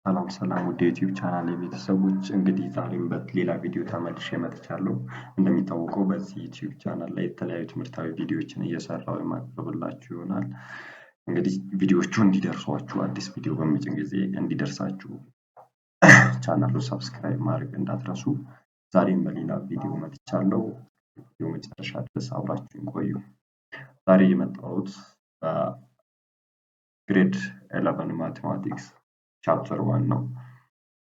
ሰላም ሰላም ወደ ዩቲዩብ ቻናል የቤተሰቦች እንግዲህ ዛሬም በሌላ ቪዲዮ ተመልሼ መጥቻለሁ። እንደሚታወቀው በዚህ ዩቲዩብ ቻናል ላይ የተለያዩ ትምህርታዊ ቪዲዮዎችን እየሰራሁ የማቀርብላችሁ ይሆናል። እንግዲህ ቪዲዮዎቹ እንዲደርሷችሁ አዲስ ቪዲዮ በመጭን ጊዜ እንዲደርሳችሁ ቻናሉን ሰብስክራይብ ማድረግ እንዳትረሱ። ዛሬም በሌላ ቪዲዮ መጥቻለሁ። ቪዲዮ መጨረሻ ድረስ አብራችሁን ቆዩ። ዛሬ የመጣሁት ግሬድ 11 ማቴማቲክስ ቻፕተር 1 ነው።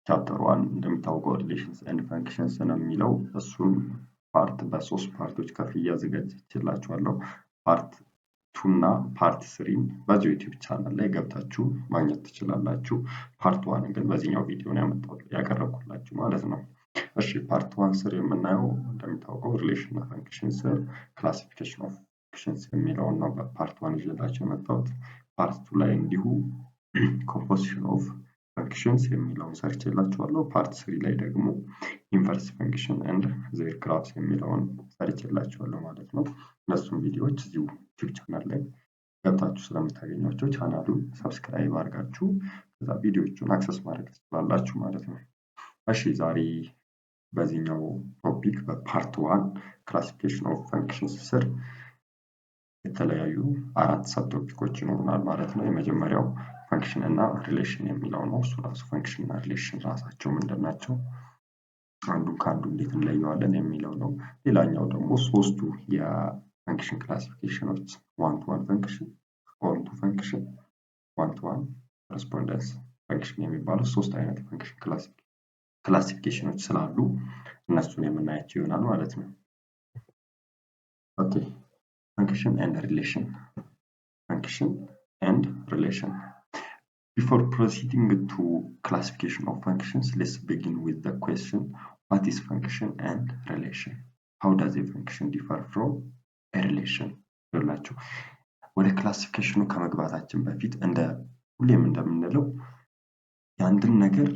ቻፕተር 1 እንደሚታወቀው ሪሌሽንስ ኤንድ ፈንክሽንስ ነው የሚለው እሱን ፓርት በሶስት ፓርቶች ከፍዬ አዘጋጅቼላችኋለሁ። ፓርት 2 እና ፓርት 3 በዚህ ዩቲዩብ ቻናል ላይ ገብታችሁ ማግኘት ትችላላችሁ። ፓርት 1 ግን በዚህኛው ቪዲዮ ነው ያቀረብኩላችሁ ማለት ነው። እሺ ፓርት 1 ስር የምናየው እንደሚታወቀው ሪሌሽን እና ፈንክሽንስ ክላሲፊኬሽን ኦፍ ፈንክሽንስ የሚለውን ነው በፓርት 1 ይዤላችሁ የመጣሁት። ፓርት 2 ላይ እንዲሁ ኮምፖዚሽን ኦፍ ፈንክሽንስ የሚለውን ሰርቼላችኋለሁ። ፓርት 3 ላይ ደግሞ ኢንቨርስ ፈንክሽን ኤንድ ዜር ግራፍስ የሚለውን ሰርቼላችኋለሁ ማለት ነው። እነሱም ቪዲዮዎች እዚሁ ዩቲዩብ ቻናል ላይ ገብታችሁ ስለምታገኟቸው ቻናሉን ሰብስክራይብ አድርጋችሁ ከዛ ቪዲዮዎቹን አክሰስ ማድረግ ትችላላችሁ ማለት ነው። እሺ ዛሬ በዚህኛው ቶፒክ በፓርት 1 ክላሲፊኬሽን ኦፍ ፈንክሽንስ ስር የተለያዩ አራት ሰብ ቶፒኮች ይኖሩናል ማለት ነው። የመጀመሪያው ፈንክሽን እና ሪሌሽን የሚለው ነው። እሱ ራሱ ፈንክሽን እና ሪሌሽን ራሳቸው ምንድናቸው? አንዱን ከአንዱ እንዴት እንለየዋለን የሚለው ነው። ሌላኛው ደግሞ ሶስቱ የፈንክሽን ክላሲፊኬሽኖች ዋን ቱ ዋን ፈንክሽን፣ ኦን ቱ ፈንክሽን፣ ዋን ቱ ዋን ኮረስፖንደንስ ፈንክሽን የሚባሉ ሶስት አይነት ፈንክሽን ክላሲፊኬሽኖች ስላሉ እነሱን የምናያቸው ይሆናል ማለት ነው። ኦኬ function and relation. Function and relation. Before proceeding to classification of functions, let's begin with the question, what is function and relation? How does a function differ from a relation? ይላችሁ ወደ ክላሲፊኬሽኑ ከመግባታችን በፊት ሁሌም እንደምንለው ያንድን ነገር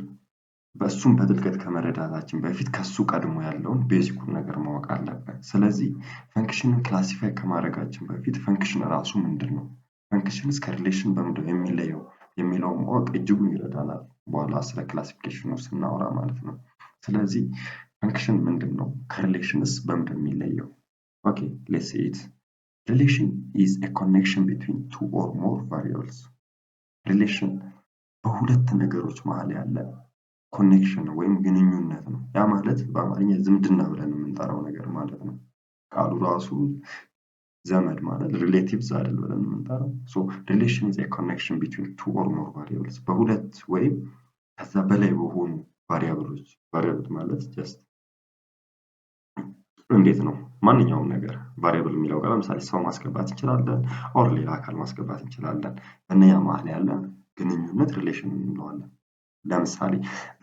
በእሱም በጥልቀት ከመረዳታችን በፊት ከሱ ቀድሞ ያለውን ቤዚኩን ነገር ማወቅ አለብን። ስለዚህ ፈንክሽንን ክላሲፋይ ከማድረጋችን በፊት ፈንክሽን ራሱ ምንድነው? ፈንክሽንስ ከሪሌሽን በምንድነው የሚለየው የሚለው ማወቅ እጅጉን ይረዳናል በኋላ ስለ ክላሲፊኬሽኑ ስናወራ ማለት ነው። ስለዚህ ፈንክሽን ምንድነው? ከሪሌሽንስ በምንድነው የሚለየው? ኦኬ ሌትስ ሲ ኢት ሪሌሽን ኢዝ a connection between two or more variables. ሪሌሽን በሁለት ነገሮች መሃል ያለ ኮኔክሽን ወይም ግንኙነት ነው። ያ ማለት በአማርኛ ዝምድና ብለን የምንጠራው ነገር ማለት ነው። ቃሉ ራሱ ዘመድ ማለት ሪሌቲቭስ አይደል ብለን የምንጠራው። ሶ ሪሌሽን ኢዝ ኤ ኮኔክሽን ቢትዊን ቱ ኦር ሞር ቫሪያብልስ በሁለት ወይም ከዛ በላይ በሆኑ ቫሪያብሎች ቫሪያብል ማለት ጀስት እንዴት ነው ማንኛውም ነገር ቫሪያብል የሚለው ጋር ለምሳሌ ሰው ማስገባት እንችላለን ኦር ሌላ አካል ማስገባት እንችላለን። በእነኛ መሃል ያለ ግንኙነት ሪሌሽን እንለዋለን። ለምሳሌ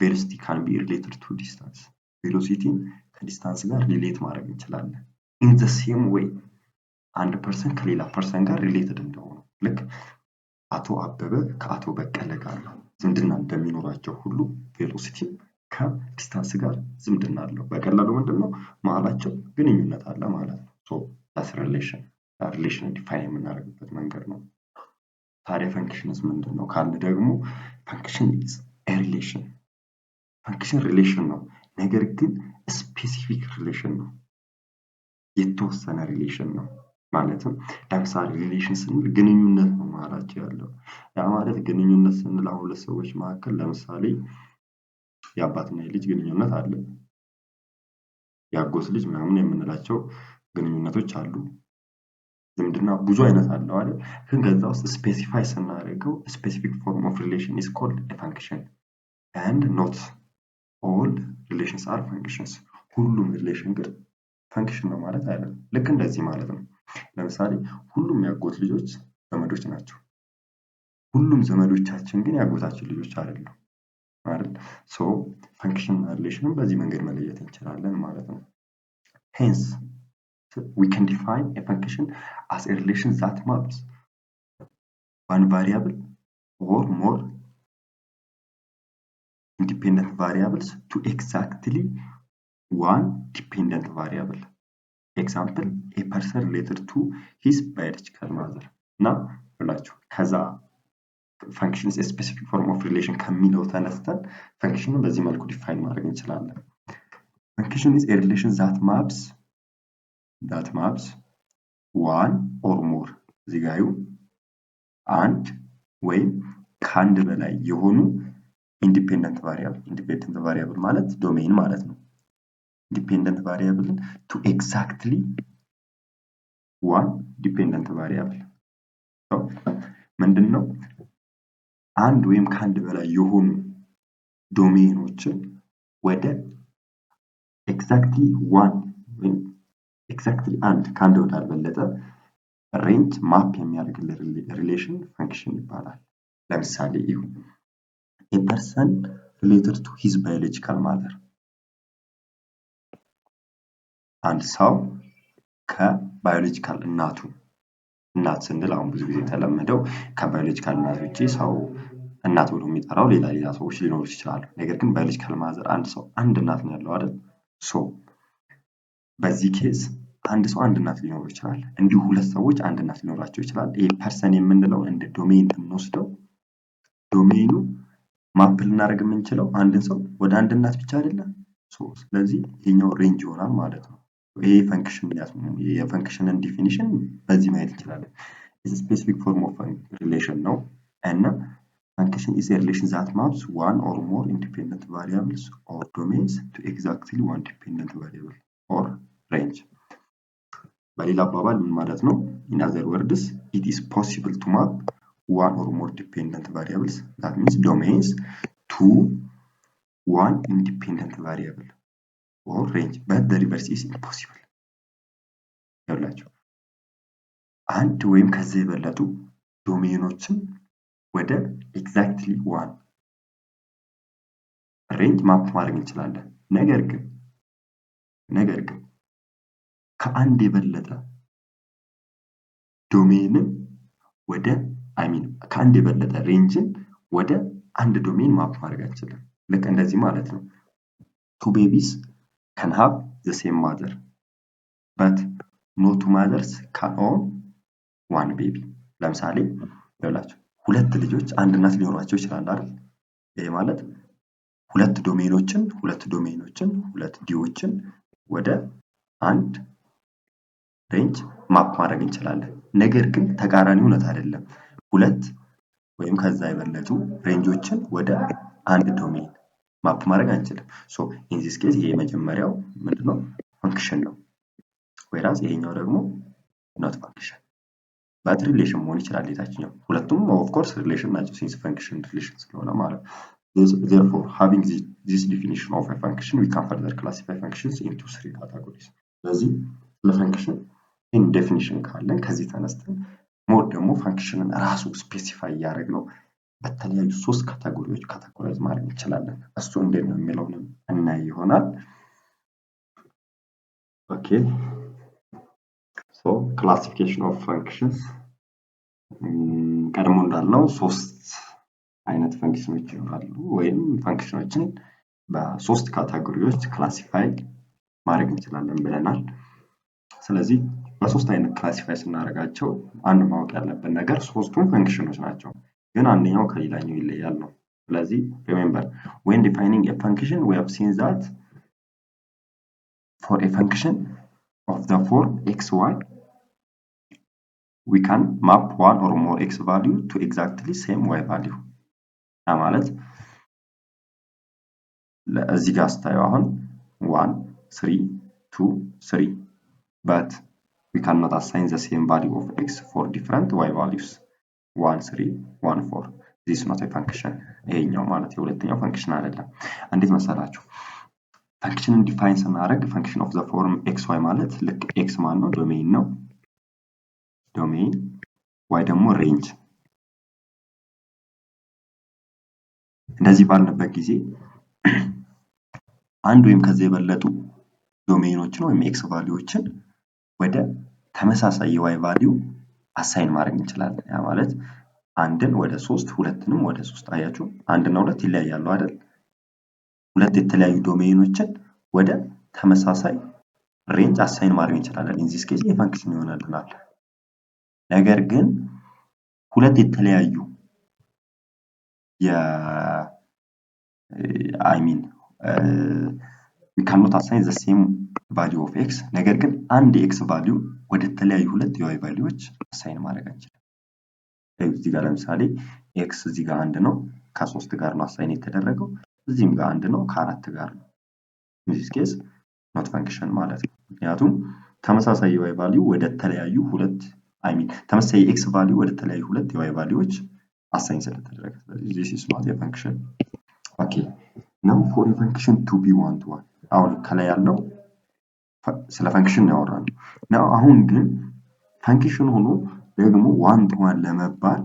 velocity can be related to distance. velocity ከዲስታንስ ጋር ሪሌት ማድረግ እንችላለን። in the same way አንድ ፐርሰን ከሌላ ፐርሰን ጋር ሪሌትድ እንደሆነ ልክ አቶ አበበ ከአቶ በቀለ ጋር ዝምድና እንደሚኖራቸው ሁሉ ቬሎሲቲ ከዲስታንስ ጋር ዝምድና አለው። በቀላሉ ምንድነው መሃላቸው ግንኙነት አለ ማለት ነው። ሶ that's relation ዲፋይን የምናደርግበት መንገድ ነው። ታዲያ ፈንክሽንስ ምንድነው ካልን ደግሞ ፈንክሽን is a relation. ፈንክሽን ሪሌሽን ነው፣ ነገር ግን ስፔሲፊክ ሪሌሽን ነው፣ የተወሰነ ሪሌሽን ነው። ማለትም ለምሳሌ ሪሌሽን ስንል ግንኙነት ነው መሃላቸው ያለው። ያ ማለት ግንኙነት ስንል አሁን ለሰዎች መካከል ለምሳሌ የአባትና የልጅ ግንኙነት አለ፣ የአጎት ልጅ ምናምን የምንላቸው ግንኙነቶች አሉ። ዝምድና ብዙ አይነት አለው አይደል? ግን ከዛ ውስጥ ስፔሲፋይ ስናደርገው ስፔሲፊክ ፎርም ኦፍ ሪሌሽን is called a function and not all relations are functions. ሁሉም ሪሌሽን ግን ፈንክሽን ነው ማለት አይደለም። ልክ እንደዚህ ማለት ነው። ለምሳሌ ሁሉም ያጎት ልጆች ዘመዶች ናቸው። ሁሉም ዘመዶቻችን ግን ያጎታችን ልጆች አይደሉም አይደል? ሶ ፈንክሽን እና ሪሌሽንን በዚህ መንገድ መለየት እንችላለን ማለት ነው። hence we can define a function as a relation that maps one variable or more independent variables to exactly one dependent variable. Example, a person related to his biological mother. Now, ብላችሁ ከዛ function is a specific form of relation ከሚለው ተነስተን function በዚህ መልኩ ዲፋይን ማድረግ እንችላለን። function is a relation that maps one or more እዚህ ጋር አንድ ወይም ከአንድ በላይ የሆኑ independent variable ማለት ዶሜን ማለት ነው። dependent variable to exactly one dependent variable so ምንድነው አንድ ወይም ከአንድ በላይ የሆኑ ዶሜኖችን ወደ exactly one ወይም exactly አንድ ከአንድ ወዳልበለጠ range ማፕ የሚያደርግልን relation function ይባላል። ለምሳሌ a person related to his biological mother አንድ ሰው ከባዮሎጂካል እናት ስንል አሁን ብዙ ጊዜ ተለመደው ከባዮሎጂካል እናት ውጪ ሰው እናት ብሎ የሚጠራው ሌላ ሰዎች ሊኖሩ ይችላሉ። ነገር ግን ባዮሎጂካል ማዘር አንድ ሰው አንድ እናት ነው ያለው አይደል? ሶ በዚህ ኬዝ አንድ ሰው አንድ እናት ሊኖር ይችላል። እንዲሁ ሁለት ሰዎች አንድ እናት ሊኖራቸው ይችላል። ይሄ ፐርሰን የምንለው እንደ ዶሜን እንወስደው ዶሜኑ ማፕ ልናደርግ የምንችለው አንድን ሰው ወደ አንድ እናት ብቻ አይደለም። ሶ ስለዚህ ይሄኛው ሬንጅ ይሆናል ማለት ነው። ይሄ የፈንክሽንን ዲፊኒሽን በዚህ ማየት እንችላለን። is a specific form of relation ነው እና function is a relation that maps one or more independent variables or domains to exactly one dependent variable or range በሌላ አባባል ምን ማለት ነው? in other words it is possible to map one or more dependent variables that means domains to one independent variable or range but the reverse is impossible ያላችሁ አንድ ወይም ከዚህ የበለጡ ዶሜኖችን ወደ exactly one range ማፕ ማድረግ እንችላለን። ነገር ግን ከአንድ የበለጠ ዶሜንን ወደ ከአንድ የበለጠ ሬንጅን ወደ አንድ ዶሜን ማፕ ማድረግ አንችልም። ልክ እንደዚህ ማለት ነው። two babies can have the same mother but no two mothers can own one baby ለምሳሌ ይላችሁ ሁለት ልጆች አንድ እናት ሊኖራቸው ይችላል አይደል? ይሄ ማለት ሁለት ዶሜኖችን ሁለት ዲዎችን ወደ አንድ ሬንጅ ማፕ ማድረግ እንችላለን። ነገር ግን ተቃራኒው እውነት አይደለም። ሁለት ወይም ከዛ የበለጡ ሬንጆችን ወደ አንድ ዶሜን ማፕ ማድረግ አንችልም። ሶ in this case ይሄ መጀመሪያው ምንድነው ፈንክሽን ነው። whereas ይሄኛው ደግሞ not function but relation መሆን ይችላል። የታችኛው ሁለቱም of course relation ናቸው since function relation ስለሆነ ማለት therefore having this definition of a function we can further classify functions into three categories ስለዚህ ለፈንክሽን in definition ካለን ከዚህ ተነስተን ሞር ደግሞ ፈንክሽንን ራሱ ስፔሲፋይ ያደረግነው በተለያዩ ሶስት ካቴጎሪዎች ካቴጎራይዝ ማድረግ እንችላለን። እሱ እንዴት ነው የሚለውን እናይ ይሆናል። okay so classification of functions ቀድሞ እንዳልነው ሶስት አይነት ፈንክሽኖች ይኖራሉ ወይም ፈንክሽኖችን በሶስት ካቴጎሪዎች ክላሲፋይ ማድረግ እንችላለን ብለናል። ስለዚህ በሶስት አይነት ክላሲፋይ ስናደርጋቸው አንድ ማወቅ ያለብን ነገር ሶስቱም ፈንክሽኖች ናቸው ግን አንደኛው ከሌላኛው ይለያል ነው። ስለዚህ remember when defining a function we have seen that for a function of the form xy we can map one or more x value to exactly same y value ማለት ለዚህ ጋር ስታዩ አሁን 1 3 2 3 but we cannot assign the same value of x for different y values 1 3 1 4 this is not a function ይሄኛው ማለት የሁለተኛው ፈንክሽን አይደለም። እንዴት መሰላችሁ? ፈንክሽንን ዲፋይን ስናደርግ function of the form xy ማለት ልክ x ማለት ነው ዶሜን ነው ዶሜን y ደግሞ ሬንጅ እንደዚህ ባልነበት ጊዜ አንድ ወይም ከዚህ የበለጡ ዶሜኖችን ወይም x ቫልዩዎችን ወደ ተመሳሳይ y ቫልዩ አሳይን ማድረግ እንችላለን። ያ ማለት አንድን ወደ 3 ሁለትንም ወደ 3 አያችሁ አንድና ሁለት ይለያያሉ አይደል? ሁለት የተለያዩ ዶሜኖችን ወደ ተመሳሳይ ሬንጅ አሳይን ማድረግ እንችላለን። in this case የፈንክሽን ይሆናልናል። ነገር ግን ሁለት የተለያዩ I mean we cannot assign the same value of x ነገር ግን አንድ x value ወደ ተለያዩ ሁለት y valueዎች assign ማድረግ አንችልም። እዚህ ጋር ለምሳሌ x እዚህ ጋር 1 ነው ከ3 ጋር ነው assign የተደረገው እዚህም ጋር 1 ነው ከ4 ጋር ነው in this case not function ማለት ነው ምክንያቱም ተመሳሳይ y value ወደ ተለያዩ ሁለት I mean ተመሳሳይ x value ወደ ተለያዩ ሁለት y valueዎች assign ስለተደረገ this is not a function. Okay, now for a function to be one to one አሁን ከላይ ያለው ስለ ፈንክሽን ያወራል ነው አሁን ግን ፈንክሽን ሆኖ ደግሞ one to one ለመባል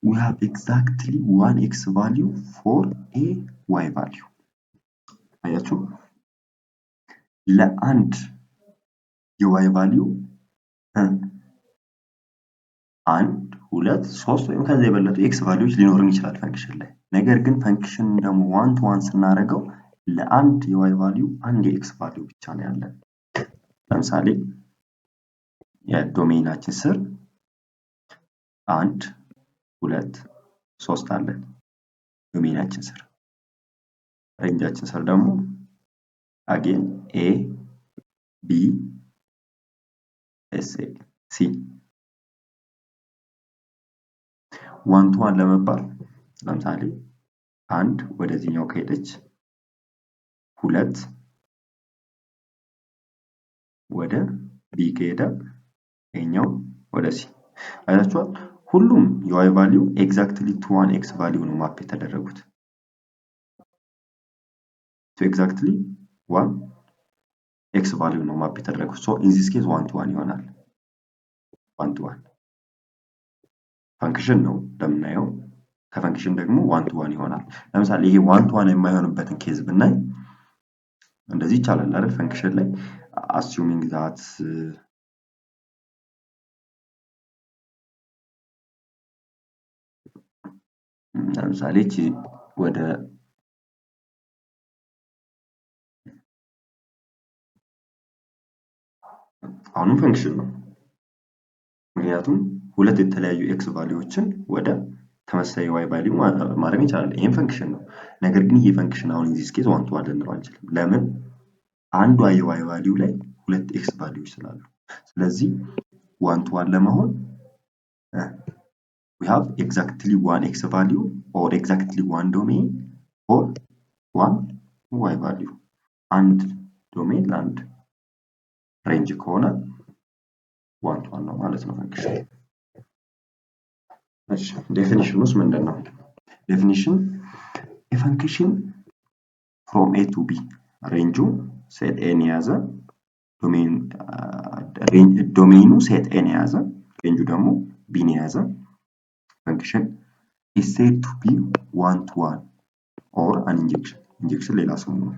we have exactly one x value for a y value አያችሁ ለአንድ የy value አንድ ሁለት ሶስት ወይም ከዛ የበለጡ x values ሊኖርን ይችላል ፈንክሽን ላይ ነገር ግን ፈንክሽን ደግሞ one to one ስናደርገው ለአንድ የy value አንድ የx value ብቻ ነው ያለን ለምሳሌ የዶሜናችን ስር 1 2 3 አለን ዶሜናችን ስር ሬንጃችን ስር ደግሞ again a b s c one to one ለመባል ለምሳሌ አንድ ወደዚህኛው ከሄደች ሁለት ወደ b ከሄደ ይሄኛው ወደ c አይታችኋል ሁሉም y value exactly to one x value ነው ማፕ የተደረጉት to exactly one x value ነው ማፕ የተደረጉት so in this case one to one ይሆናል one to one function ነው እንደምናየው ከፈንክሽን ደግሞ one to one ይሆናል ለምሳሌ ይሄ one to one የማይሆንበትን ኬዝ ብናይ እንደዚህ ይቻላል አይደል ፈንክሽን ላይ assuming that ለምሳሌ እቺ ወደ አሁንም ፈንክሽን ነው ምክንያቱም ሁለት የተለያዩ x ቫልዩዎችን ወደ ተመሳሳይ y ቫልዩ ማድረግ ይቻላል ይሄን ፈንክሽን ነው ነገር ግን ይሄ ፈንክሽን አሁን in this case one to one ልንለው አንችልም ለምን አንዱ y ቫልዩ ላይ ሁለት x ቫልዩዎች ስላሉ ስለዚህ one to one ለመሆን we have exactly one x value or exactly one domain or one y value and domain and range ከሆነ one to one ነው ማለት ነው ፈንክሽን እሺ definition ውስጥ ምንድነው definition a function from a to b range set n ያዘ domain set n ያዘ range ደግሞ b ነው ያዘ function is said to be one to one or an injection ሌላ ስሙ ነው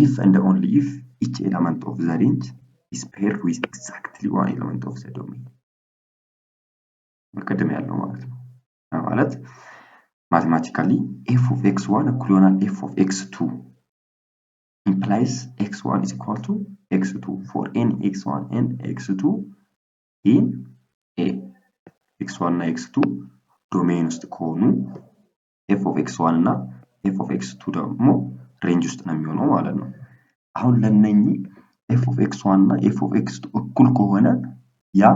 if and only if each element of the range is paired with exactly one element of the domain መቀደም ያለው ማለት ነው ማለት mathematically f of x1 እኩል ይሆናል f of x2 implies x1 is equal to x2 for any x1 and x2 in a x1 እና x2 ዶሜን ውስጥ ከሆኑ f of x1 እና f of x2 ደግሞ ሬንጅ ውስጥ ነው የሚሆነው ማለት ነው አሁን ለነኚህ f of x1 እና f of x2 እኩል ከሆነ ያ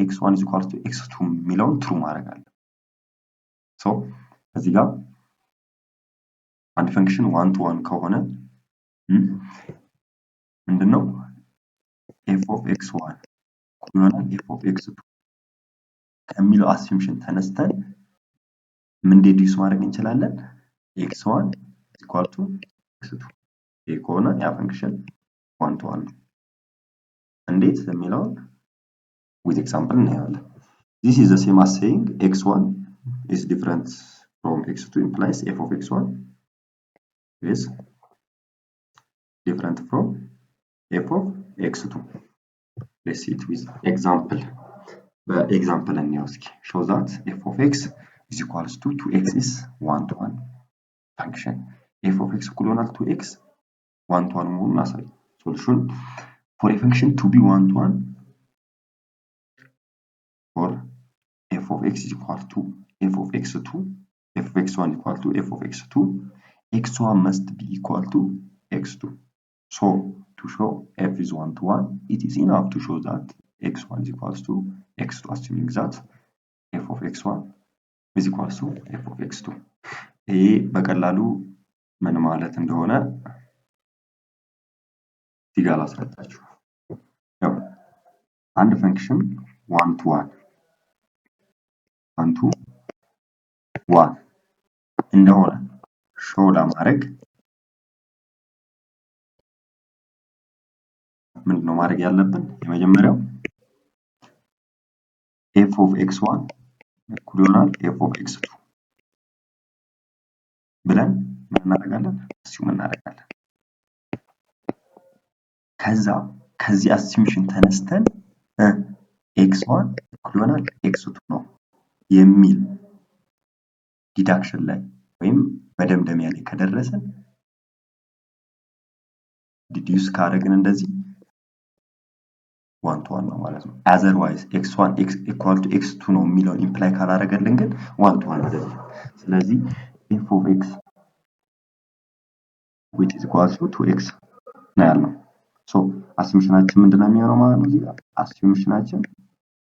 x1 is equal to x2 የሚለውን ትሩ ማድረግ አለ so እዚህ ጋር አንድ ፈንክሽን one to one ከሆነ ምንድነው f of x1 እኩል ይሆናል f of x2 ከሚለው assumption ተነስተን ምን ዲዱስ ማድረግ እንችላለን x1 is equal to x2 ይሄ ከሆነ ያ ፈንክሽን one to one እንዴት የሚለው with example እናያለን this is the same as saying x1 is different from x2 implies f of x1 is different from f of x2 let's see it with example the example and now show that f of x is equals to 2x is 1 to 1 function f of x equal to 2x 1 to 1 መሆኑን አሳይ solution for a function to be 1 to 1 for f of x is equal to f of x2 f of x1 equal to f of x2, x1 must be equal to x2. So to show f is 1 to 1, it is enough to show that x1 is equals to x2, assuming that f of x1 is equals to f of x2. ይሄ በቀላሉ ምን ማለት እንደሆነ እዚህ ጋር ላስረዳችሁ። ያው አንድ ፈንክሽን 1 to 1 እንደሆነ ሾው ለማድረግ ምንድነው ማድረግ ያለብን? የመጀመሪያው f of x1 እኩል ይሆናል f of x2 ብለን ምን እናደርጋለን? አስዩም እናደርጋለን። ከዚህ አስዩምሽን ተነስተን x1 እኩል ይሆናል x2 ነው የሚል ዲዳክሽን ላይ ወይም መደምደሚያ ላይ ከደረሰን ዲዲዩስ ካደረግን እንደዚህ 1 to 1 ነው ማለት ነው። otherwise x1 equal to x2 ነው የሚለውን ኢምፕላይ ካላደረገልን ግን 1 to 1 አይደለም። ስለዚህ f of x which is equal to 2x ነው ያለው። ሶ አስዩምሽናችን ምንድነው የሚሆነው ማለት ነው? እዚህ ጋር አስዩምሽናችን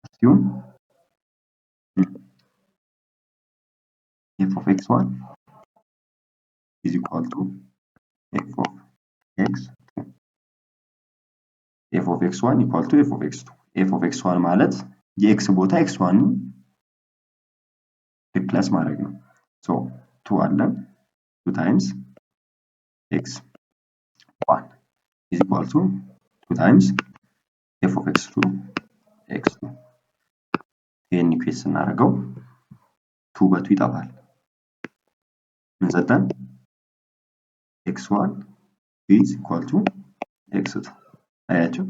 assume f of x1 is equal to f of x2. f of x1 equal to f of x2. f of x1 ማለት የx ቦታ x1 ሪፕሌስ ማድረግ ነው። ሶ 2 አለን 2 times x1 is equal to 2 times f of x2 x2. ይሄን ኢኩዌሽን ስናደርገው 2 በ2 ይጠፋል። ምን ሰጠን? x1 is equal to x2. አያችሁ?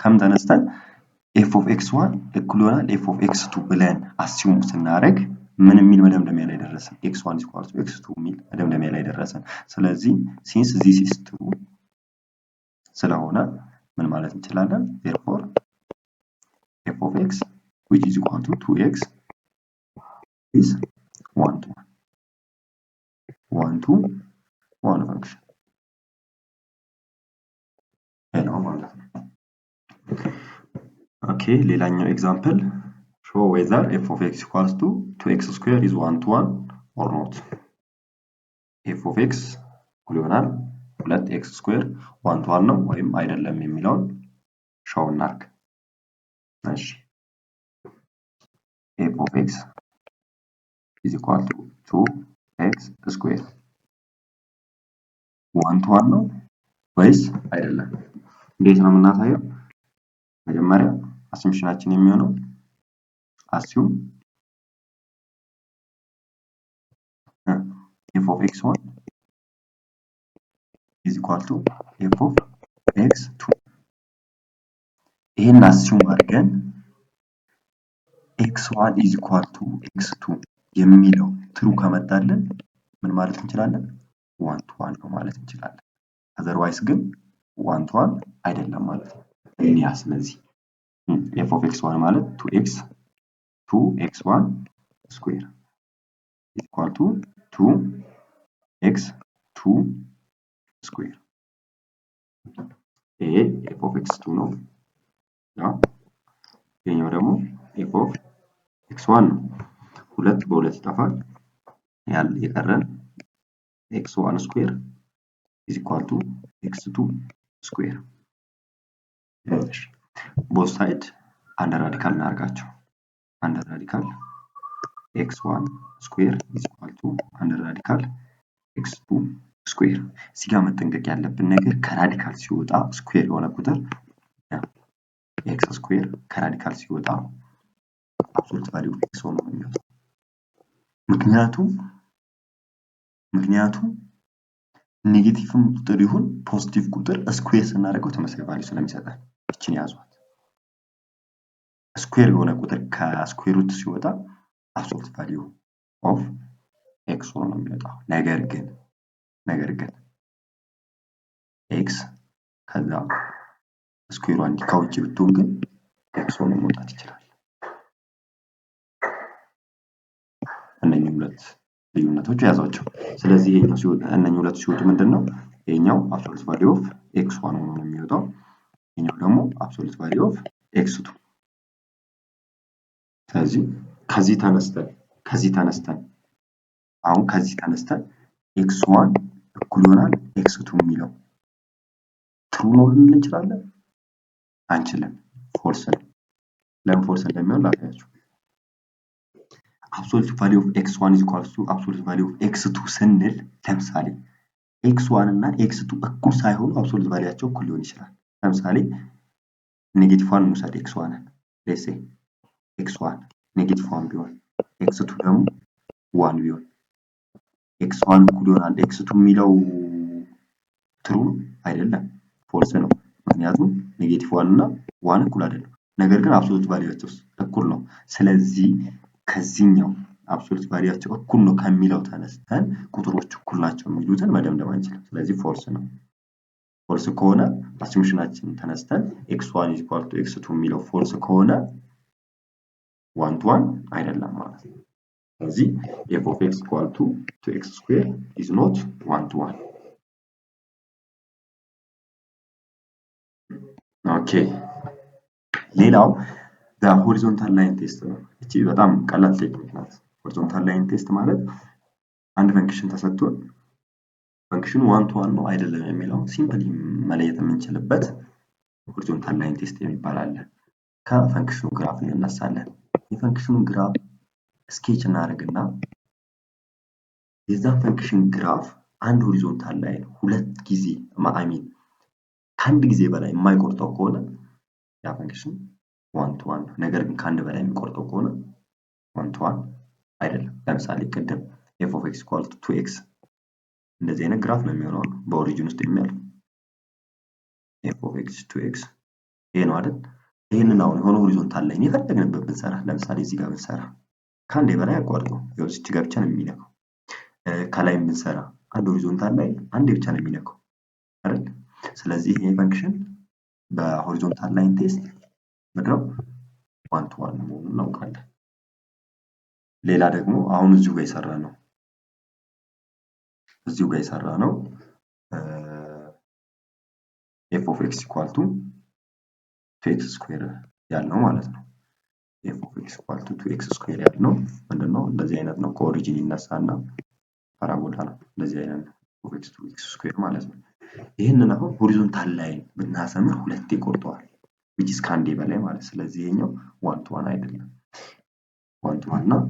ከም ተነስተን f of x1 እኩል ይሆናል f of x2 ብለን አስዩም ስናደርግ ምን የሚል መደምደሚያ ላይ ደረሰን? x1 is equal to x2 የሚል መደምደሚያ ላይ ደረሰን። ስለዚህ since this is true ስለሆነ ምን ማለት እንችላለን? therefore f of x which is equal to 2x is 1 to 1 function. ነው ማለት ነው። ኦኬ ሌላኛው ኤግዛምፕል show whether f of x equals to 2x square is 1 to 1 or not. f of x እኩል ይሆናል 2x square 1 to 1 ነው ወይም አይደለም የሚለውን show እናድርግ። እሺ f of x is equal to 2x square 1 to 1 ነው ወይስ አይደለም? እንዴት ነው የምናሳየው? መጀመሪያ አስዩምሽናችን የሚሆነው assume f of x1 is equal to f of x2. ይሄን assume አድርገን x1 is equal to x2 የሚለው true ከመጣልን ምን ማለት እንችላለን? 1 to 1 ነው ማለት እንችላለን። otherwise ግን 1 to 1 አይደለም ማለት ነው። እኛ ስለዚህ f of x1 ማለት 2x1 square is equal to 2x2 square. ይሄ f of x2 ነው። ያው ይሄኛው ደግሞ f of x1 ነው። ሁለት በሁለት ይጠፋል። የቀረን x1 square is equal to x2 square. both side under radical እናርጋቸው። under radical x1 square is equal to under radical x2 square. እዚህ ጋር መጠንቀቅ ያለብን ነገር ከራዲካል ሲወጣ ስኩዌር የሆነ ቁጥር x square ከራዲካል ሲወጣ አብሶሉት ቫልዩ x ሆኖ ነው የሚወጣው። ምክንያቱም ኔጌቲቭም ቁጥር ይሁን ፖዚቲቭ ቁጥር ስኩዌር ስናደርገው ተመሳሳይ ቫልዩ ስለሚሰጠን እቺን ያዟት። ስኩዌር የሆነ ቁጥር ከስኩዌር ሩት ሲወጣ አብሶሉት ቫልዩ ኦፍ x ሆኖ ነው የሚወጣው። ነገር ግን x ከዛ ስኩዌሩ አንድ ከውጭ ብትሆን ግን x ሆኖ መውጣት ይችላል። እነኚህ ሁለት ልዩነቶች ያዟቸው ስለዚህ ይሄኛው ሲወጣ እነኚህ ሁለቱ ሲወጡ ምንድነው ይሄኛው አብሶሉት ቫልዩ ኦፍ x1 ሆኖ ነው የሚወጣው ይሄኛው ደግሞ አብሶሉት ቫልዩ ኦፍ x2 ስለዚህ ከዚህ ተነስተን አሁን ከዚህ ተነስተን x1 እኩል ይሆናል x2 የሚለው ትሩ ነው ልንል እንችላለን አንችልም ፎልስ ነው ለምን ፎልስ እንደሚሆን ላሳያችሁ absolute value of x1 is equal to absolute value of x2 ስንል ለምሳሌ x1 እና x2 እኩል ሳይሆኑ absolute valueያቸው እኩል ሊሆን ይችላል ለምሳሌ ኔጌቲቭ 1 እንውሰድ x1 let's say x1 ኔጌቲቭ 1 ቢሆን x2 ደግሞ 1 ቢሆን x1 እኩል ይሆናል x2 የሚለው ትሩ አይደለም ፎልስ ነው ምክንያቱም ኔጌቲቭ 1 እና 1 እኩል አይደለም ነገር ግን absolute valueያቸው እኩል ነው ስለዚህ ከዚህኛው absolute valueያቸው እኩል ነው ከሚለው ተነስተን ቁጥሮች እኩል ናቸው የሚሉትን መደምደም አንችልም ስለዚህ ፎልስ ነው ፎልስ ከሆነ አሳምፕሽናችን ተነስተን x1 x2 የሚለው ፎልስ ከሆነ 1 to 1 አይደለም ማለት ነው ስለዚህ f of x 2x square is not 1 to 1 okay ሌላው the horizontal line test ነው እቺ በጣም ቀላል ቴክኒክ ናት horizontal line test ማለት አንድ ፈንክሽን ተሰጥቶን ፈንክሽኑ 1 to 1 ነው አይደለም የሚለው ሲምፕሊ መለየት የምንችልበት horizontal line test የሚባል አለ ከፈንክሽኑ ግራፍ እንነሳለን የፈንክሽኑን ግራፍ ስኬች እናደርግና የዛ ፈንክሽን ግራፍ አንድ horizontal ላይን ሁለት ጊዜ ማአሚን ከአንድ ጊዜ በላይ የማይቆርጠው ከሆነ ያ ፈንክሽን 1 to 1 ነገር ግን ከአንድ በላይ የሚቆርጠው ከሆነ 1 to 1 አይደለም ለምሳሌ ቅድም f of x 2x እንደዚህ አይነት ግራፍ ነው የሚሆነው በኦሪጂን ውስጥ የሚያልፍ f of x 2x ይሄ ነው አይደል ይሄንን አሁን የሆነ ሆሪዞንታል ላይን የፈለግንበት ብንሰራ ለምሳሌ እዚህ ጋር ብንሰራ ከአንድ በላይ ያቋርጠው ይኸው እዚህ ጋር ብቻ ነው የሚነካው ከላይ ብንሰራ አንድ ሆሪዞንታል ላይ አንድ ብቻ ነው የሚነካው አይደል ስለዚህ ይሄ ፈንክሽን በሆሪዞንታል ላይን ቴስት ምንድነው 1 to 1 መሆኑን እናውቃለን ሌላ ደግሞ አሁን እዚሁ ጋር የሰራ ነው f of x 2x square ያልነው ማለት ነው f of x 2x square ያልነው ምንድነው እንደዚህ አይነት ነው ከኦሪጂን ይነሳና ፓራቦላ ነው እንደዚህ አይነት ነው f of x 2x square ማለት ነው ይሄንን አሁን ሆሪዞንታል ላይን ብናሰምር ሁለቴ ቆርጠዋል which is ካንዴ በላይ ማለት ስለዚህ ይሄኛው 1 to 1 አይደለም 1 to 1 ነው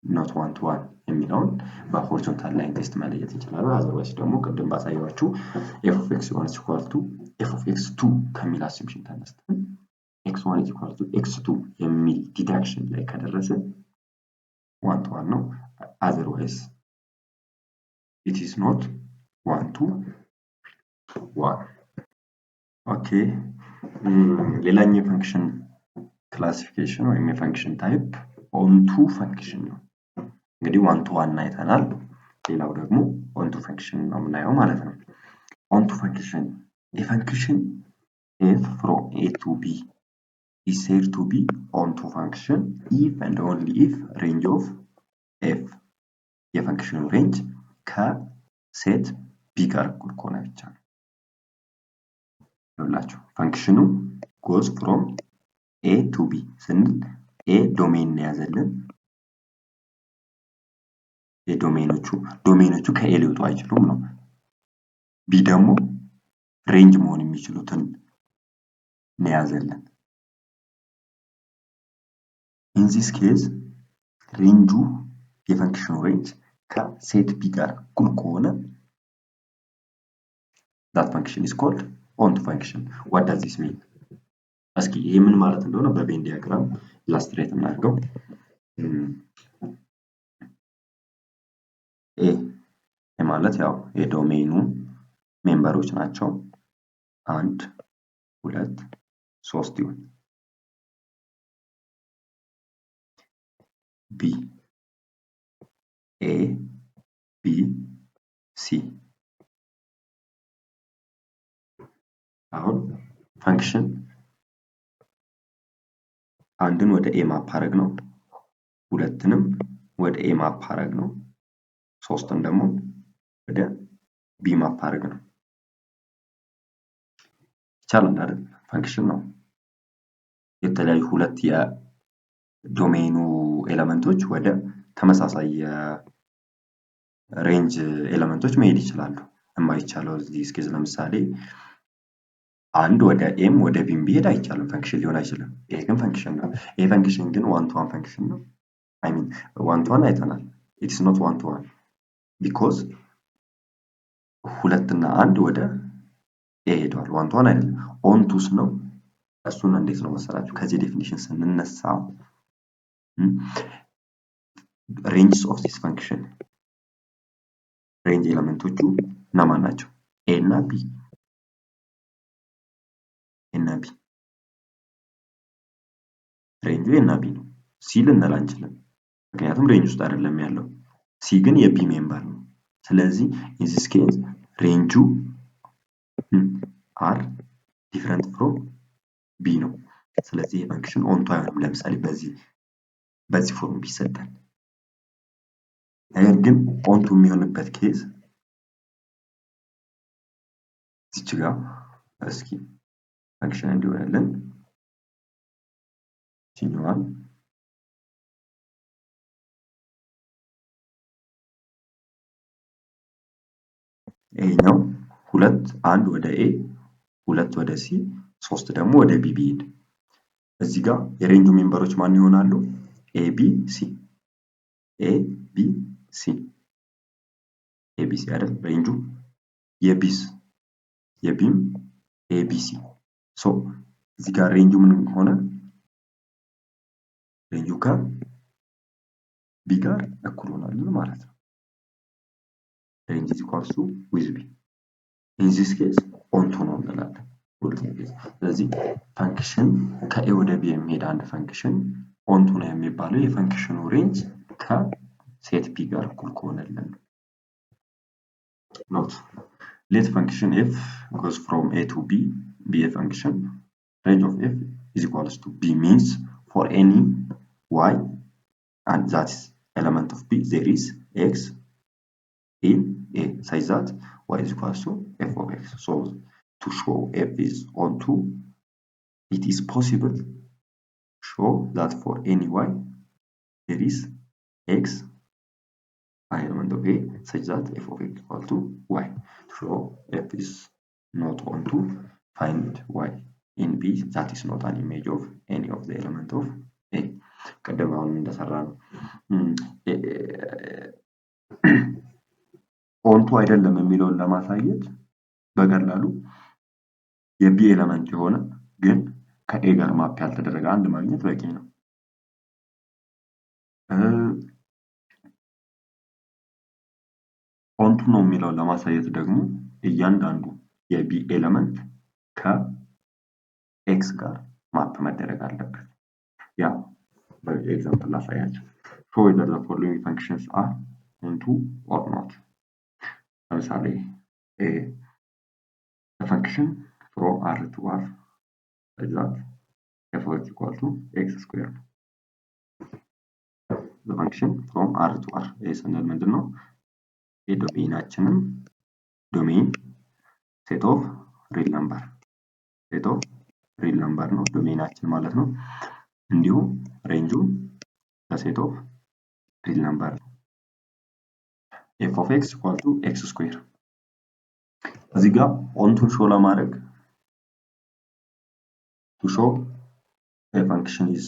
not 1 to 1 የሚለውን በሆሪዞንታል ላይን ቴስት መለየት እንችላለን አዘርዋይስ ደግሞ ቅድም ባሳየዋችሁ f of x 1 f of x 2 ከሚል አሰምፕሽን ተነስተን x1 x2 የሚል ዲዳክሽን ላይ ከደረስን 1 to 1 ነው otherwise it is not 1 to 1 okay ሌላኛው ፈንክሽን ክላሲፊኬሽን ወይም የፈንክሽን ታይፕ onto ፈንክሽን ነው እንግዲህ 1 to 1 አይተናል ሌላው ደግሞ onto ፈንክሽን ነው የምናየው ማለት ነው onto ፈንክሽን የፈንክሽን f from a to b is said to be onto function if and only if range of f የፈንክሽኑ ሬንጅ ከሴት b ጋር እኩል ከሆነ ብቻ ነው ይኸውላችሁ ፈንክሽኑ goes from a to b ስንል a ዶሜን ያዘልን ዶሜኖቹ ከa ሊወጡ አይችሉም ነው b ደግሞ ሬንጅ መሆን የሚችሉትን ያዘልን in this case ሬንጁ የፈንክሽኑ ሬንጅ ከሴት b ጋር እኩል ከሆነ that function is called onto function what does this mean እስኪ ይሄ ምን ማለት እንደሆነ በቬን ዲያግራም ኢላስትሬት እናድርገው ኤ ማለት ያው የዶሜኑ ሜምበሮች ናቸው 1 2 3 ይሁን b a b c አሁን ፈንክሽን አንድን ወደ a ማፕ አድርግ ነው ሁለትንም ወደ ኤ ማፕ አረግ ነው። 3ን ደግሞ ወደ ቢ ማፕ አረግ ነው። ይቻላል አይደል? ፈንክሽን ነው። የተለያዩ ሁለት የዶሜኑ ኤሌመንቶች ወደ ተመሳሳይ ሬንጅ ኤሌመንቶች መሄድ ይችላሉ። የማይቻለው እዚህ ኬዝ ለምሳሌ አንድ ወደ ኤም ወደ ቢም ቢሄድ አይቻልም፣ ፈንክሽን ሊሆን አይችልም። ይሄ ግን ፈንክሽን ነው። ይሄ ፈንክሽን ግን ዋን ቱ ዋን ፈንክሽን ነው። አይ ሚን ዋን ቱ ዋን አይተናል። ኢትስ ኖት ዋን ቱ ዋን ቢኮዝ ሁለት እና አንድ ወደ ኤ ሄደዋል። ዋን ቱ ዋን አይደለም፣ ኦን ቱስ ነው። እሱን እንዴት ነው መሰላችሁ? ከዚህ ዴፊኒሽን ስንነሳ ሬንጅስ ኦፍ ዲስ ፈንክሽን ሬንጅ ኤሌመንቶቹ እነማን ናቸው? ኤ እና ቢ ሬንጁ ኤ እና ቢ ነው። ሲ ልንል አንችልም፣ ምክንያቱም ሬንጅ ውስጥ አይደለም ያለው። ሲ ግን የቢ ሜምበር ነው። ስለዚህ ኢን ዚስ ኬዝ ሬንጁ አር ዲፈረንት ፍሮም ቢ ነው። ስለዚህ የፈንክሽን ኦን ቱ አይሆንም። ለምሳሌ በዚህ ፎርም ቢሰጠን፣ ነገር ግን ኦን ቱ የሚሆንበት ኬዝ እዚች ጋር እስኪ ፈንክሽን እንዲሆንልን ሲኛዋን ይሄኛው ሁለት አንድ ወደ ኤ ሁለት ወደ ሲ 3 ደግሞ ወደ ቢ ቢሄድ እዚህ ጋር የሬንጁ ሜምበሮች ማን ይሆናሉ? ኤ ቢ ሲ ኤ ቢ ሲ ኤ ቢ ሲ አይደል? ሬንጁ የቢም ኤ ቢ ሲ ሶ እዚህ ጋር ሬንጁ ምን ሆነ? ሬንጁ ከቢ ጋር እኩል ሆናል ማለት ነው። ሬንጅ is equals to with b in this case on to ነው እንላለን። ስለዚህ ፈንክሽን ከኤ ወደ ቢ የሚሄድ አንድ ፈንክሽን ኦን ቱ ነው የሚባለው የፈንክሽኑ ሬንጅ ከሴት ቢ ጋር እኩል ከሆነልን። ኖት let function f goes from a to b be a function range of f is equals to b means for any y and that is element of b there is x in a such that y is equals to f of x. So to show f is onto, it is possible to show that for any y there is x element of a such that f of x equal to y. To show f is not onto, find y in b that is not an image of any of the element of a. ቀደም አሁን እንደሰራ ነው። ኦንቱ አይደለም የሚለውን ለማሳየት በቀላሉ የቢ ኤሌመንት የሆነ ግን ከኤ ጋር ማፕ ያልተደረገ አንድ ማግኘት በቂ ነው። ኦንቱ ነው የሚለውን ለማሳየት ደግሞ እያንዳንዱ የቢ ኤሌመንት ከኤክስ ጋር ማፕ መደረግ አለበት። ያ በኤግዛምፕል ላሳያችሁ። show whether the following functions are onto or not. ለምሳሌ a function from r to r such that f of x equal to x square. The function from r to r ስንል ምንድነው? የዶሜናችንን ዶሜን set of real number ነው ዶሜናችን ማለት ነው። እንዲሁም ሬንጁ set of real number ነው። f of x equal to x square. እዚህ ጋር ኦንቱን ሾው ለማድረግ to show a function is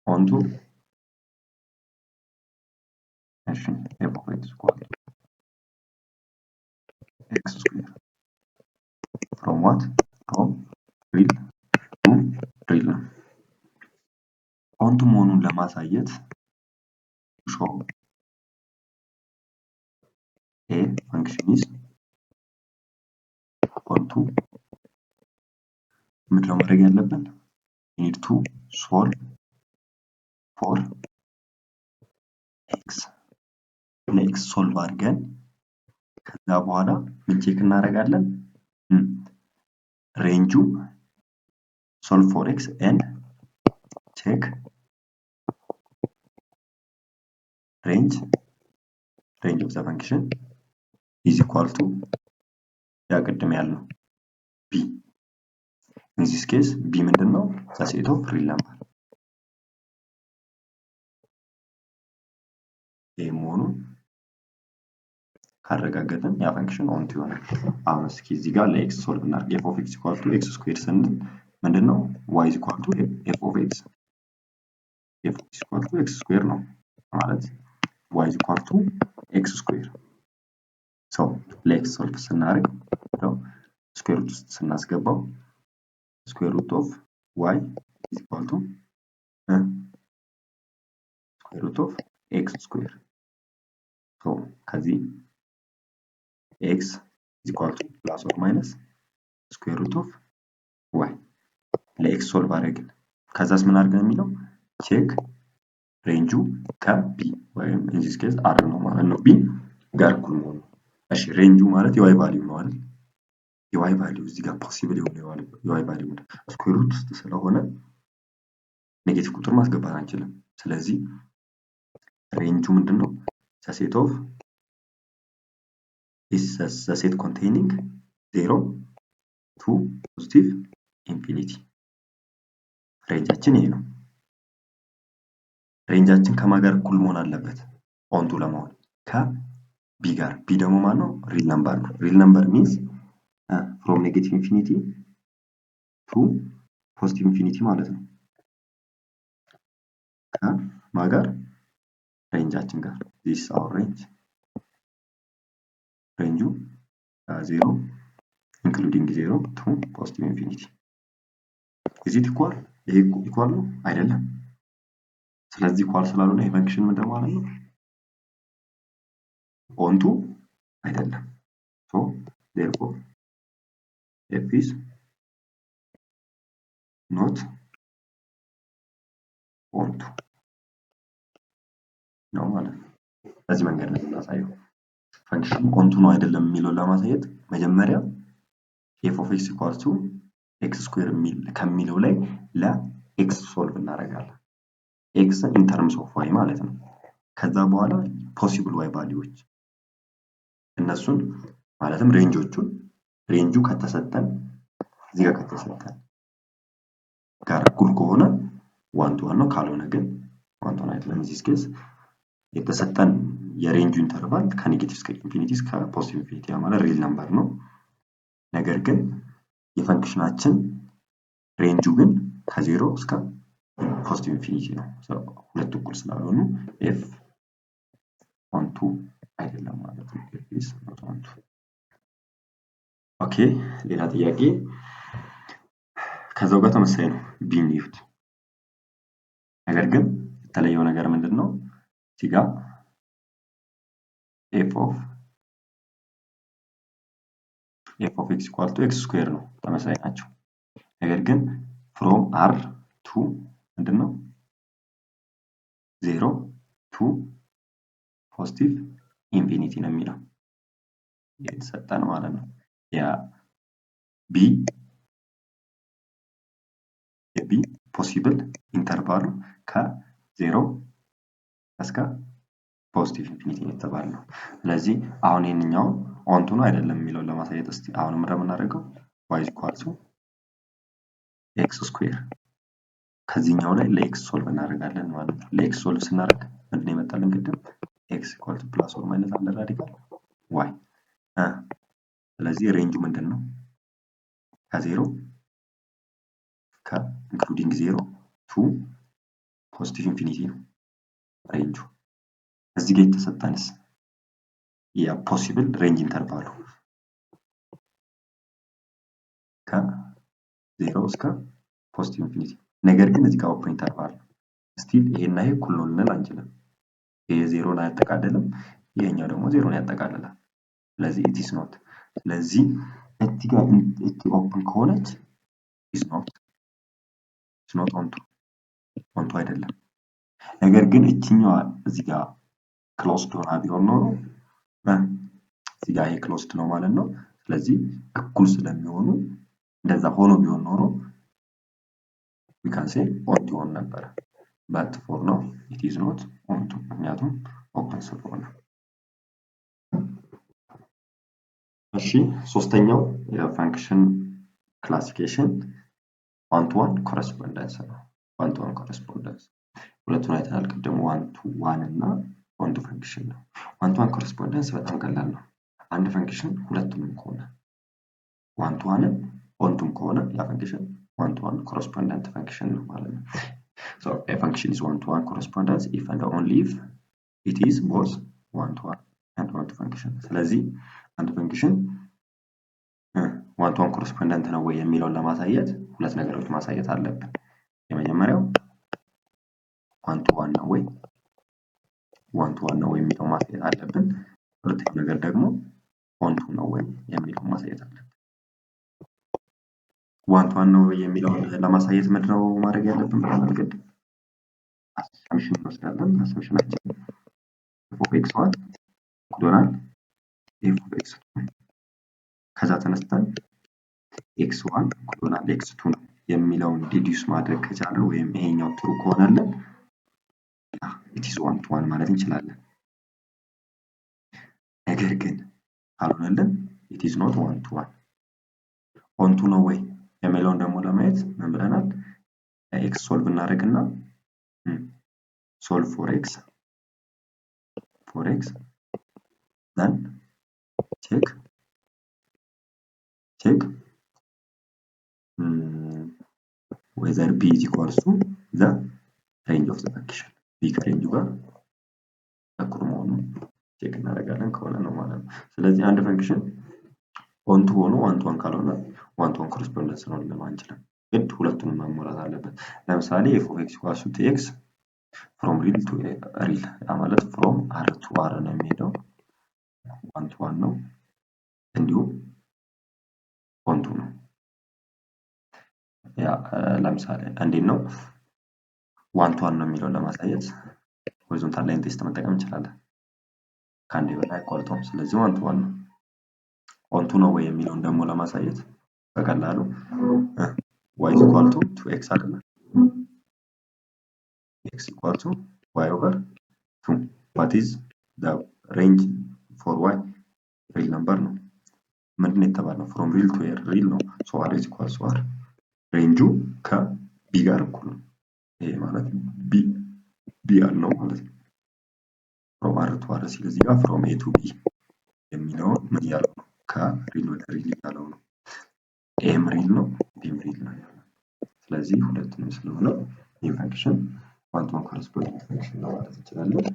onto f of x equal to x square from what? From real to real. onto መሆኑን ለማሳየት to show a function is onto ምንድነው ማድረግ ያለብን? we need to solve for x ለx ሶልቭ አድርገን ከዛ በኋላ ምን ቼክ እናደርጋለን? ሬንጁ solve for x and check range of the function is equal to ያቀደም ያለው b. In this case b ምንድነው? the set of real number መሆኑን ካረጋገጥን ያ ፈንክሽን ኦንቱ ይሆናል። አሁን እስኪ እዚህ ጋር ለx ሶልቭ እናድርግ። f of x equal to x squared ስንል ምንድነው? y is equal to f of x is equal to x squared ነው ማለት y is equal to x squared. so ለx ሶልቭ ስናደርግ ስኩዌር ሩት ውስጥ ስናስገባው square root of y is equal to square root of x squared. so ከዚህ x is equal to plus or minus square root of y ለx ሶልቭ አደረግን። ከዛስ ምን አድርገን የሚለው ቼክ ሬንጁ ከb ወይም in this case r ነው ማለት ነው b ጋር እኩል ነው። እሺ ሬንጁ ማለት የy ቫልዩ ነው አይደል? የy ቫልዩ እዚህ ጋር ፖሲብል የሆነ የy ቫልዩ ነው ስኩዌር ሩት ውስጥ ስለሆነ ኔጌቲቭ ቁጥር ማስገባት አንችልም። ስለዚህ ሬንጁ ምንድነው? the set of is the set containing 0 to positive infinity. ሬንጃችን ይሄ ነው። ሬንጃችን ከማን ጋር እኩል መሆን አለበት? ኦንቱ ለመሆን ከb ጋር b ደግሞ ማን ነው? ሪል ነምበር ነው። ሪል ነምበር means from negative infinity to positive infinity ማለት ነው። ከማን ጋር? ሬንጃችን ጋር this is our range. ሬንጁ 0 including 0 to positive infinity. is it equal? ይሄ ኢኳል ነው አይደለም? ስለዚህ ኢኳል ስላልሆነ ይሄ ፈንክሽን ምንድነው ማለት ነው? ኦንቱ አይደለም። so therefore f is not onto ነው ማለት ነው። በዚህ መንገድ ነው የምናሳየው። ፈንክሽን ኦንቱ ነው አይደለም የሚለውን ለማሳየት መጀመሪያ f of x equal to x square ከሚለው ላይ ለx ሶልቭ እናደርጋለን። x in terms of y ማለት ነው። ከዛ በኋላ possible y ቫልዩዎች እነሱን ማለትም ሬንጆቹን ሬንጁ ከተሰጠን እዚህ ጋር ከተሰጠን ጋር እኩል ከሆነ ዋን ቱ ዋን ነው፣ ካልሆነ ግን ዋን ቱ አይደለም። እዚህ ስኬስ የተሰጠን የሬንጁ ኢንተርቫል ከኔጌቲቭ እስከ ኢንፊኒቲ እስከ ፖዚቲቭ ኢንፊኒቲ ማለት ሪል ነምበር ነው። ነገር ግን የፈንክሽናችን ሬንጁ ግን ከ0 እስከ ፖዚቲቭ ኢንፊኒቲ ነው። ሁለቱ እኩል ስላልሆኑ f ኦንቱ አይደለም ማለት ነው። f is not onto. ኦኬ ሌላ ጥያቄ ከዛው ጋር ተመሳሳይ ነው b ኒውት። ነገር ግን የተለየው ነገር ምንድነው? እዚህ ጋር f of x equal to x square ነው ተመሳሳይ ናቸው። ነገር ግን from r to ምንድነው 0 to positive infinity ነው የሚለው የተሰጠን ማለት ነው። ያ b የb ፖሲብል ኢንተርቫሉ ከ0 እስከ ፖዚቲቭ ኢንፊኒቲ የተባለው። ስለዚህ አሁን ይሄንኛው ኦንቱ ነው አይደለም የሚለውን ለማሳየት እስቲ አሁን ምንድነው የምናደርገው? y equal to x square ከዚህኛው ላይ ለx ሶልቭ እናደርጋለን ማለት ነው። ለx ሶልቭ ስናደርግ ምንድነው የመጣልን ቅድም x equal to plus or minus አንድ ራዲካል y ስለዚህ ሬንጁ ምንድነው? ከ0 including 0 to positive infinity ነው ሬንጁ። እዚህ ጋር የተሰጠንስ ያ ፖሲብል ሬንጅ ኢንተርቫሉ ከ0 እስከ ፖዚቲቭ ኢንፊኒቲ። ነገር ግን እዚህ ጋር ኦፕን ኢንተርቫል ስቲል ይሄና ይሄ እኩል ነው ልንል አንችልም። ይሄ 0 ነው ያጠቃልልም፣ ይሄኛው ደግሞ 0 ነው ያጠቃልላል። ስለዚህ it is not። ስለዚህ እዚህ ጋር ኦፕን ከሆነች is not onto አይደለም። ነገር ግን እቺኛዋ እዚህ ጋር ክሎዝድ ሆና ቢሆን ኖሮ እዚህ ጋር ይሄ ክሎዝድ ነው ማለት ነው። ስለዚህ እኩል ስለሚሆኑ እንደዛ ሆኖ ቢሆን ኖሮ we can say onto ይሆን ነበር። but for now it is not onto ምክንያቱም ኦፕን ስለሆነ። እሺ ሶስተኛው የፋንክሽን ክላሲፊኬሽን ዋን ቱ ዋን ኮረስፖንደንስ ነው። ዋን ቱ ዋን ኮረስፖንደንስ ሁለቱን አይተናል ቅድም ዋን ቱ ዋን እና ኦን ቱ ፈንክሽን ነው። ዋን ቱ ዋን ኮረስፖንደንስ በጣም ቀላል ነው። አንድ ፈንክሽን ሁለቱንም ከሆነ ዋን ቱ ዋን ኦን ቱም ከሆነ ያ ፈንክሽን ዋን ቱ ዋን ኮረስፖንደንት ፈንክሽን ነው ማለት ነው። So a function is one to one correspondence if and only if it is both one to one and one to function. ስለዚህ አንድ ፈንክሽን ዋን ቱ ዋን ኮረስፖንደንት ነው ወይ የሚለውን ለማሳየት ሁለት ነገሮች ማሳየት አለብን። የመጀመሪያው ዋን ቱ ዋን ነው ወይ የሚለውን ማሳየት አለብን። ሁለተኛው ነገር ደግሞ ኦን ቱ ነው ወይ የሚለውን ማሳየት አለብን። ዋን ቱ ዋን ነው ወይ የሚለውን ለማሳየት ምንድነው ማድረግ ያለብን? ማለት assumption እንወስዳለን። assumptionአችን f of x1 ይሆናል f of x2 ከዛ ተነስተን x1 ይሆናል x2 ነው የሚለውን ዲዱስ ማድረግ ከቻለን ወይም ይሄኛው ትሩ ከሆነልን it is one to one ማለት እንችላለን። ነገር ግን ካልሆነልን it is not one to one on to ነው ወይ የሚለውን ደግሞ ለማየት ምን ብለናል? x ሶልቭ እናደርግና solve for x then check whether b is equals to the range of the function b ከሬንጁ ጋር እኩል መሆኑን ቼክ እናደርጋለን ከሆነ ነው ማለት ነው። ስለዚህ አንድ ፈንክሽን ኦን ቱ ሆኖ ዋን ቱ ዋን ካልሆነ ዋን ቱ ዋን ኮረስፖንደንስ ነው ልንለው አንችልም። ግን ሁለቱንም ማሟላት አለበት። ለምሳሌ f of x equals to x from real to real ያ ማለት from r to r ነው የሚሄደው ዋን ቱ ዋን ነው እንዲሁም ኦን ቱ ነው። ያ ለምሳሌ እንዴት ነው ዋን ቱ ዋን ነው የሚለውን ለማሳየት ሆሪዞንታል ላይን ቴስት መጠቀም እንችላለን። ከአንዴ በላይ ቆርጦም ስለዚህ ዋን ቱ ዋን ነው። ኦን ቱ ነው ወይ የሚለውን ደግሞ ለማሳየት በቀላሉ y is equal to 2x አይደለም x equal to y over 2. What is the range for y? Real number ነው። ምንድነው የተባለው? from real to real ነው። so r is equal to r ሬንጁ ከb ጋር እኩል ነው። ይሄ ማለት b ነው ማለት ነው። from r to r ስለዚህ ጋር from a to b የሚለው ምን ያለው ነው? ከሪል ወደ ሪል ያለው ነው። ኤም ሪል ነው ቢም ሪል ነው። ስለዚህ ሁለቱንም ስለሆነ ይህ ፈንክሽን ዋን ቱ ዋን ኮረስፖንደንት ፈንክሽን ነው ማለት እንችላለን።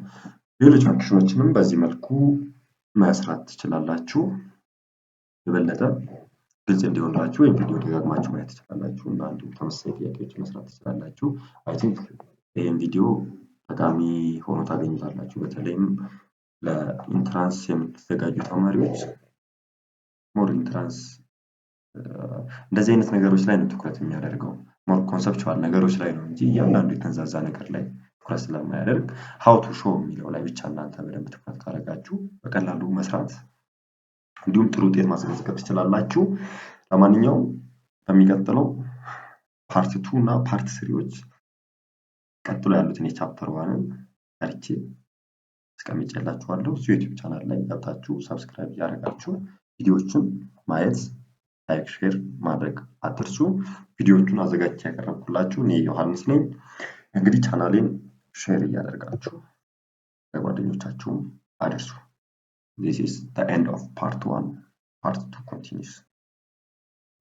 ሌሎች ፈንክሽኖችንም በዚህ መልኩ መስራት ትችላላችሁ። የበለጠ ግልጽ እንዲሆንላችሁ ወይም ቪዲዮ ደጋግማችሁ ማየት ትችላላችሁ እና እንዲሁም ተመሳሳይ ጥያቄዎች መስራት ትችላላችሁ። አይ ቲንክ ይሄን ቪዲዮ ጠቃሚ ሆኖ ታገኙታላችሁ። በተለይም ለኢንትራንስ የምትዘጋጁ ተማሪዎች ሞር ኢንትራንስ እንደዚህ አይነት ነገሮች ላይ ነው ትኩረት የሚያደርገው። ሞር ኮንሰፕቹዋል ነገሮች ላይ ነው እንጂ እያንዳንዱ የተንዛዛ ነገር ላይ ትኩረት ስለማያደርግ ሃው ቱ ሾው የሚለው ላይ ብቻ እናንተ በደንብ ትኩረት ካደረጋችሁ በቀላሉ መስራት እንዲሁም ጥሩ ውጤት ማስመዝገብ ትችላላችሁ። ለማንኛውም በሚቀጥለው ፓርት 2 እና ፓርት 3ዎች ቀጥሎ ያሉትን የቻፕተር 1ን አርቼ እስከሚጨላችኋለሁ። ዩቲዩብ ቻናል ላይ ገብታችሁ ሰብስክራይብ ያደርጋችሁ ቪዲዮዎችን ማየት ላይክ ሼር ማድረግ አትርሱ። ቪዲዮዎቹን አዘጋጅቼ ያቀርብኩላችሁ እኔ ዮሐንስ ነኝ። እንግዲህ ቻናሌን ሼር እያደረጋችሁ ለጓደኞቻችሁ አድርሱ። This is the end of part 1. Part 2 continues.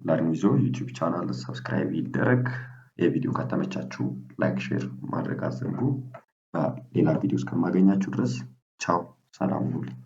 Learn with your YouTube channel subscribe ይደረግ። የቪዲዮ ከተመቻችሁ ላይክ ሼር ማድረግ አትዘንጉ። በሌላ ቪዲዮ እስከማገኛችሁ ድረስ ቻው ሰላም ሁኑ።